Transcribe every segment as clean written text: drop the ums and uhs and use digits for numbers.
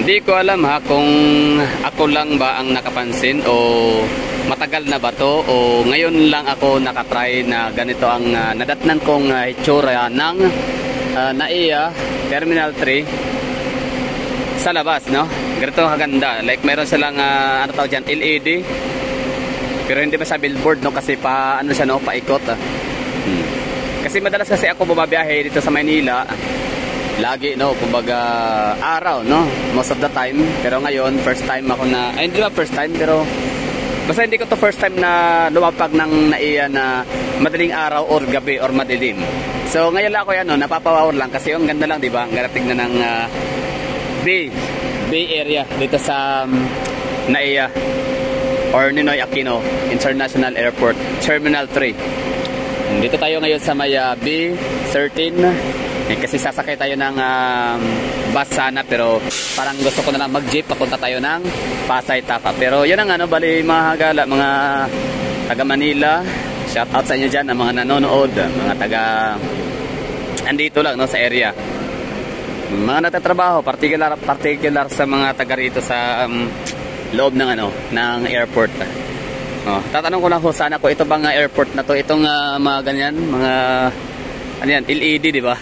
Hindi ko alam ha kung ako lang ba ang nakapansin o matagal na ba to o ngayon lang ako nakatry na ganito ang nadatnan kong itsura ng NAIA Terminal 3 sa labas, no? Ganito kaganda. Like meron silang ano tawag dyan, LED. Pero hindi pa sa billboard, no? Kasi pa ano siya, no? Paikot. Kasi madalas kasi ako bumabiyahe dito sa Maynila. Lagi, no? Kumbaga araw, no? Most of the time. Pero ngayon, first time ako na, ay hindi ba first time, pero basta hindi ko to first time na lumapag ng NAIA na madaling araw or gabi or madilim. So ngayon lang ako yan, no? Napapawawar lang kasi yung ganda lang, di ba? Ang ganda tignan ng Bay Area dito sa NAIA or Ninoy Aquino International Airport Terminal 3. Dito tayo ngayon sa may B13 kasi sasakay tayo ng bus sana, pero parang gusto ko na lang mag-jeep papunta tayo ng Pasay Tapa. Pero yun ang ano, bali mga gala, mga taga Manila, shout out sa inyo dyan, ang mga nanonood, mga taga andito lang, no, sa area, mga natatrabaho, particular sa mga taga rito sa loob ng ano, ng airport. Tatanong ko lang ho sana ko, ito bang airport na to, itong mga ganyan, mga ano yan, LED, di ba?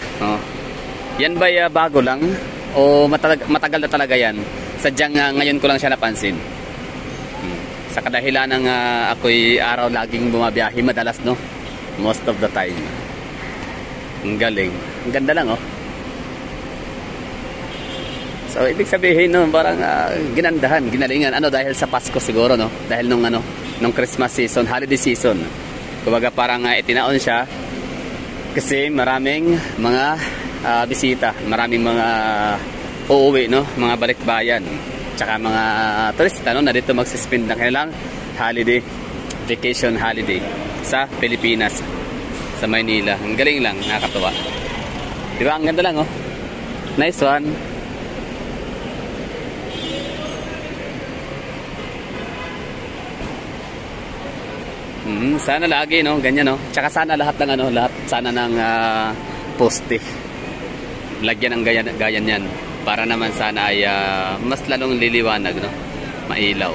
Yan ba bago lang o matagal na talaga yan? Sadyang ngayon ko lang siya napansin. Sa kadahilan ng ako'y araw laging bumabiyahe madalas, no? Most of the time. Ang galing. Ang ganda lang, oh. So, ibig sabihin, no, parang ginandahan, ginalingan. Ano, dahil sa Pasko siguro, no? Dahil nung Christmas season, holiday season. Kumbaga parang itinaon siya kasi maraming mga bisita, maraming mga uuwi, no? Mga balikbayan. Tsaka mga turista, no, na dito magsispend ng kanilang holiday, vacation holiday sa Pilipinas, sa Maynila. Ang galing lang, nakakatuwa. Di ba? Ang ganda lang, oh. Nice one. Sana lagi, no, ganyan, no. Tsaka sana lahat ng ano, lahat sana ng poste lagyan ng gayan yan para naman sana ay mas lalong liliwanag, no, mailaw.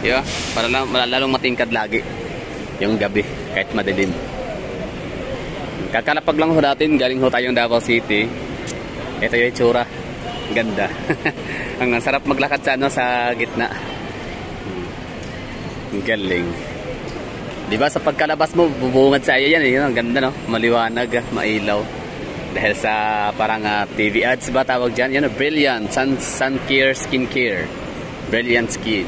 Yeah, para lalong matingkad lagi yung gabi kahit madilim. Kakalapag lang ho natin, galing ho tayong Davao City. Ito yung itsura, ganda. Ang sarap maglakad sa ano, sa gitna. Galing. Diba sa pagkalabas mo, bubungad sa iyo yan, eh. Ang ganda, no? Maliwanag, mailaw. Dahil sa parang TV ads ba tawag dyan? Yan, Brilliant Sun Care Skin Care. Brilliant Skin.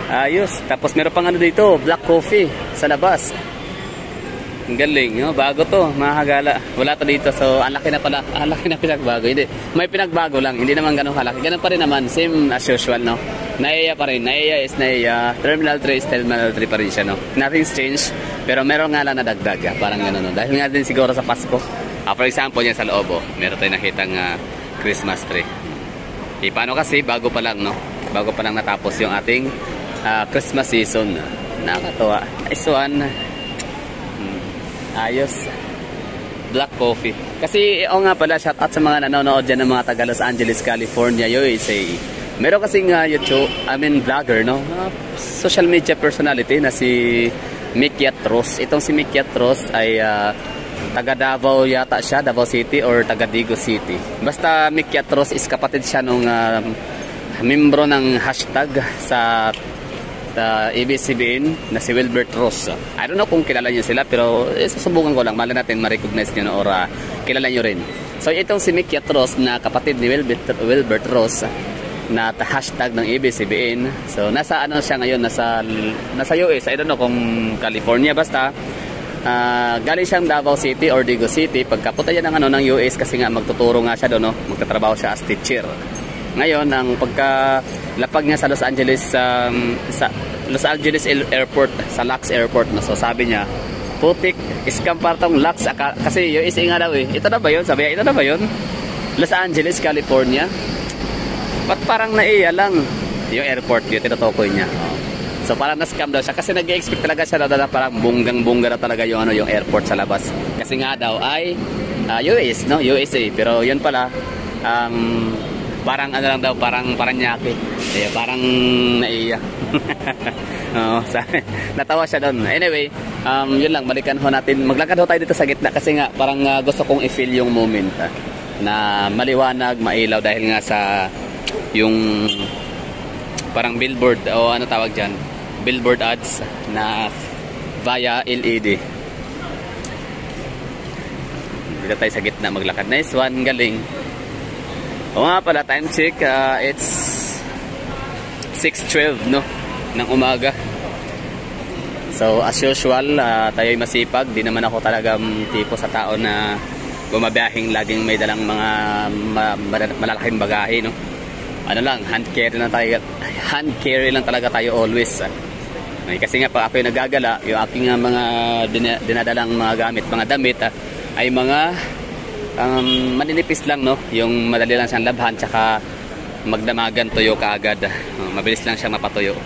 Ayos. Tapos meron pang ano dito, black coffee sa labas. Ang galing, no? Bago to, mga hagala. Wala to dito, so ang laki na pala. Ang laki na pinagbago. Hindi, may pinagbago lang. Hindi naman ganun kalaki. Ganun pa rin naman, same as usual, no? NAIA pa rin. NAIA is NAIA. Terminal 3 is Terminal 3 pa rin siya, no? Nothing's changed. Pero meron nga lang nadagdag. Parang gano'n, no? Dahil nga din siguro sa Pasko. For example, yan sa loob, oh, meron tayong nakitang Christmas tree. Paano kasi, bago pa lang, no? Bago pa lang natapos yung ating Christmas season. Nakakatuwa. Nice one. Ayos. Black coffee. Kasi, nga pala, shout out sa mga nanonood dyan ng mga taga Los Angeles, California, USA. Meron kasing YouTube, vlogger, no? Social media personality na si Mick Yatros. Itong si Mick Yatros ay taga Davao yata siya, Davao City or taga Digo City. Basta Mick Yatros is kapatid siya nung membro ng hashtag sa ABS-CBN na si Wilbert Ross. I don't know kung kilala niyo sila, pero susubukan ko lang. Mali natin ma-recognize niyo, no? Or kilala niyo rin. So itong si Mick Yatros na kapatid ni Wilbert Ross na hashtag ng ABS-CBN. So nasa ano siya ngayon, nasa US. I don't know kung California, basta galing siyang Davao City or Digo City. Pagkapunta niya ng ng US kasi nga magtuturo nga siya doon, no? Magtatrabaho siya as teacher. Ngayon, ang pagkalapag niya sa Los Angeles Airport, sa LAX Airport, no? So sabi niya, putik, scam partong LAX, kasi US nga daw, eh. Ito na ba yun? Sabi niya, ito na ba yun? Los Angeles, California. Ba't parang NAIA lang yung airport, yung tinutukoy niya. So parang na-scam daw siya kasi nag-expect talaga siya na parang bunggang-bungga na talaga yung yung airport sa labas. Kasi nga daw ay US, no? USA. Pero yun pala, parang ano lang daw, parang Paranaque. Parang naiya. Oo, natawa siya doon. Anyway, yun lang, balikan ho natin. Maglakad ho tayo dito sa gitna kasi nga parang gusto kong i-feel yung moment na maliwanag, mailaw dahil nga sa yung parang billboard o ano tawag dyan, billboard ads na via LED. Dito tayo sa gitna maglakad. Nice one, galing. O nga pala, time check, it's 6:12 no ng umaga. So as usual, tayo'y masipag. Di naman ako talagang tipo sa tao na bumabiyahing laging may dalang mga malalaking bagahe, no. Ano lang, hand carry lang talaga tayo always. Kasi nga pag ako'y nagagala, yung aking mga dinadalang mga gamit, mga damit ay mga maninipis lang, no. Yung madali lang siyang labhan, tsaka magdamagan, tuyo kaagad. Mabilis lang siyang mapatuyo.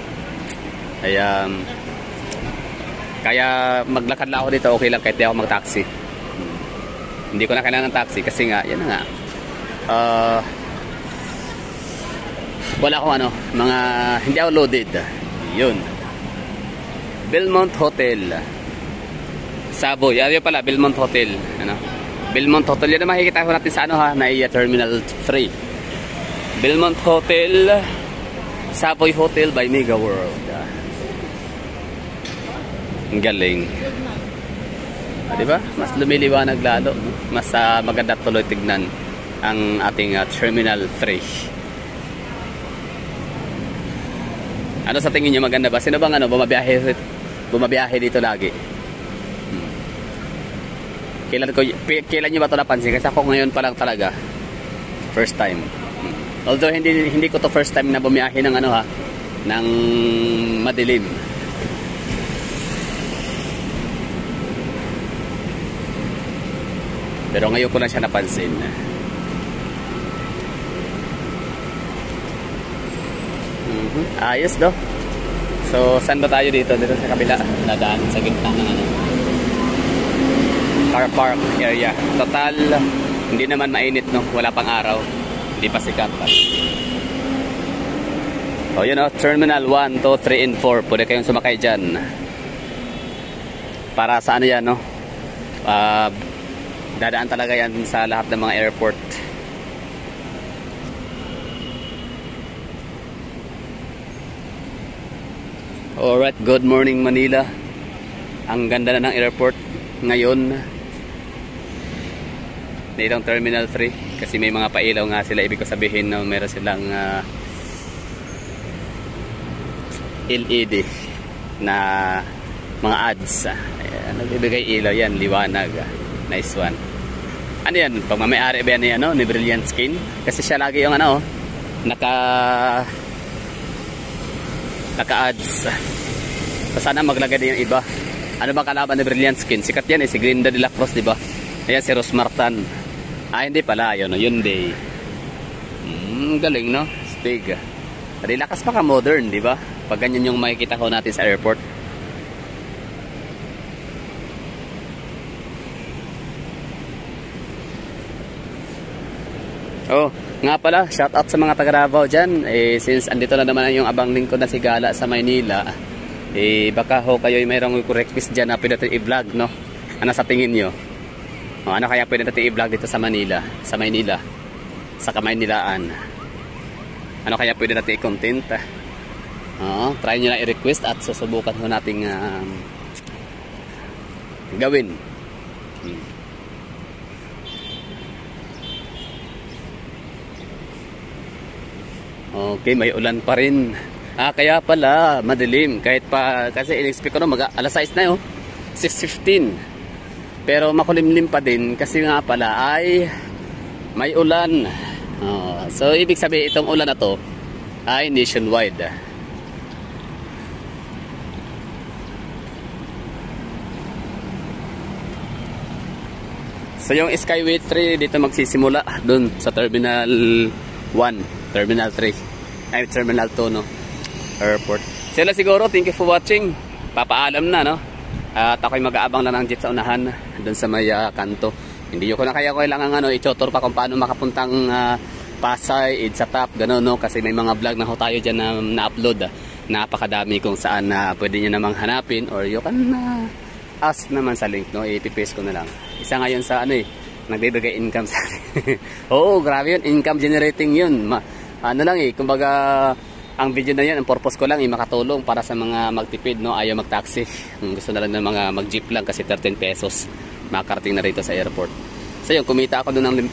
Kaya maglakad lang ako dito, okay lang kahit di ako mag-taxi. Hindi ko na kailangan ng taxi kasi nga, yan na nga. Wala akong mga, hindi ako loaded. Yun. Belmont Hotel. Savoy. Yun pala, Belmont Hotel. Belmont Hotel. Yan na makikita ko natin sa NAIA Terminal 3. Belmont Hotel. Savoy Hotel by Mega World. Ang galing. Diba? Mas lumiliwanag lalo. Mas maganda tuloy tignan ang ating Terminal 3. Ano sa tingin nyo, maganda ba? Sino bang bumabiyahe dito lagi? Kailan nyo ba ito napansin? Kasi ako ngayon pa lang talaga. First time. Although hindi ko to first time na bumiyahe ng ng madilim. Pero ngayon ko na siya napansin. Ayos do. So saan ba tayo dito? Dito sa kabila. Nadaan sa gitna ng car park area. Total, hindi naman mainit, no? Wala pang araw. Hindi pa sikat pa. O yun, Terminal 1, 2, 3, and 4. Pwede kayong sumakay dyan. Para sa yan, no? Dadaan talaga yan sa lahat ng mga airport. Alright, good morning Manila. Ang ganda na ng airport ngayon. Ditong Terminal 3 kasi may mga pailaw nga sila. Ibig ko sabihin na meron silang LED na mga ads. Nagbibigay ilaw yan, liwanag. Nice one. Ano yan? Pag may-ari ba yan ni Brilliant Skin? Kasi siya lagi yung naka-ads. Sana maglagay din yung iba. Ano ba kalaban ni Brilliant Skin? Sikat yan si Glinda de la Cruz, diba? Ayan si Rose Martan. Hindi pala, yun day. Galing, no? Stig. Relax pa ka, modern, diba? Pag ganyan yung makikita ko natin sa airport. Oh, nga pala, shout out sa mga taga Davao dyan. Since andito na naman yung abang lingkod na si Gala sa Maynila, baka ho kayo mayroong request dyan na pwede natin i-vlog, no? Ano sa tingin nyo? Ano kaya pwede natin i-vlog dito sa Manila, sa Maynila, sa Kamaynilaan? Ano kaya pwede natin i-content? Try nyo na i-request at susubukan ho nating gawin. Okay, may ulan pa rin. Kaya pala, madilim. Kahit pa, kasi in-expect ko alas 6 na 6:15. Pero makulimlim pa din kasi nga pala ay may ulan. So, ibig sabihin itong ulan na to ay nationwide. So, yung Skyway 3 dito magsisimula dun sa Terminal 1. Terminal 3 ay Terminal 2, no? Airport. Sila siguro, thank you for watching. Papaalam na, no? At ako'y mag-aabang lang ng jeep sa unahan doon sa may kanto. Hindi ko na kaya kailangan i-tutor pa kung paano makapuntang Pasay, Idsatap, gano'n, no? Kasi may mga vlog na ho tayo dyan na na-upload. Napakadami kung saan na pwede nyo namang hanapin or you can ask naman sa link, no? I-paste ko na lang. Isa ngayon sa nagbibigay income sa akin. Oo, grabe yun. Income generating yun. Kumbaga, ang video na yun, ang purpose ko lang makatulong para sa mga magtipid, no? Ayaw mag-taxi. Gusto na lang ng mga mag-jeep lang kasi 13 pesos. Makarating na rito sa airport. So yun, kumita ako doon ng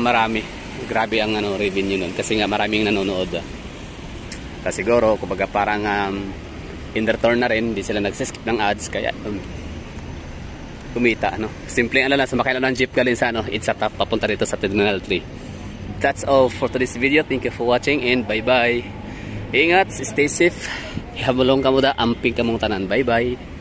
marami. Grabe ang revenue nun kasi nga maraming nanonood. Kasi siguro, kumbaga parang in return na rin, hindi sila nagsiskip ng ads kaya kumita, no? Simple lang, sumakay lang ng jeep galing sa Idsatap papunta dito sa Terminal 3. That's all for today's video. Thank you for watching and bye bye. Ingat, stay safe. Ihabulong ka mo da, amping ka mong tanan. Bye bye.